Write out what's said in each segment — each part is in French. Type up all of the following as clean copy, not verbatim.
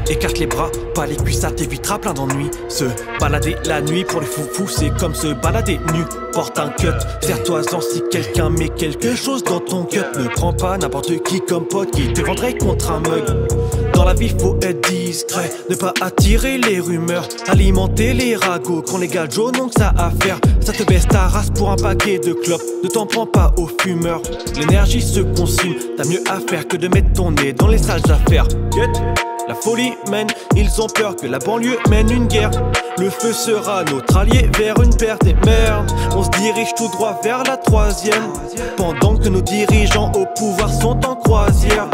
Écarte les bras, pas les cuisses, ça t'évitera plein d'ennuis. Se balader la nuit pour les foufous, c'est comme se balader nu. Porte un cut, serre-toi-en si quelqu'un met quelque chose dans ton cut. Ne prends pas n'importe qui comme pote qui te vendrait contre un mug. Dans la vie faut être discret, ne pas attirer les rumeurs, alimenter les ragots quand les gars jaunes ont que ça à faire. Ça te baisse ta race pour un paquet de clopes, ne t'en prends pas aux fumeurs. L'énergie se consume, t'as mieux à faire que de mettre ton nez dans les sales affaires. La folie mène, ils ont peur que la banlieue mène une guerre. Le feu sera notre allié vers une perte et merde. On se dirige tout droit vers la troisième, pendant que nos dirigeants au pouvoir sont en croisière.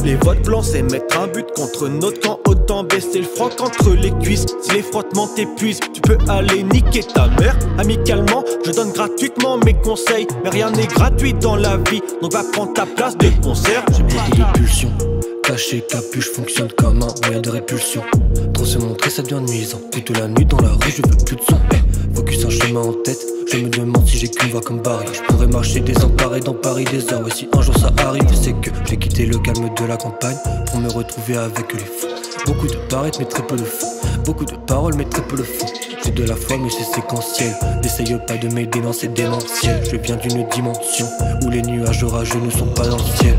Les votes blancs c'est mettre un but contre notre camp, autant baisser le froc entre les cuisses. Si les frottements t'épuisent, tu peux aller niquer ta mère. Amicalement, je donne gratuitement mes conseils, mais rien n'est gratuit dans la vie, donc va prendre ta place des concerts. J'ai beaucoup de pulsions, caché, capuche fonctionne comme un moyen de répulsion. Trop se montrer ça devient nuisant. Toute la nuit dans la rue je veux plus de son. Focus un chemin en tête, je me demande si j'ai qu'une voix comme Barry. Je pourrais marcher désemparé dans Paris des heures. Et si un jour ça arrive, c'est que j'ai quitté le calme de la campagne pour me retrouver avec les fous. Beaucoup de paraître mais très peu de fond. Beaucoup de paroles mais très peu de fond. J'ai de la foi mais c'est séquentiel. N'essaye pas de m'aider, non c'est démentiel. Je viens d'une dimension où les nuages orageux ne sont pas dans le ciel.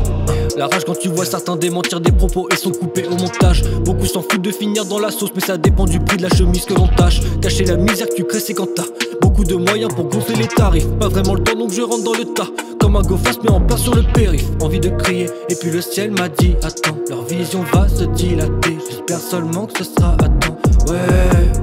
La rage quand tu vois certains démentir des propos et sont coupés au montage. Beaucoup s'en foutent de finir dans la sauce, mais ça dépend du prix de la chemise que l'on tâche. Cacher la misère que tu crées c'est quand t'as beaucoup de moyens pour gonfler les tarifs. Pas vraiment le temps donc je rentre dans le tas, comme un go face mais en plein sur le périph'. Envie de crier et puis le ciel m'a dit attends, leur vision va se dilater. J'espère seulement que ce sera à temps. Ouais.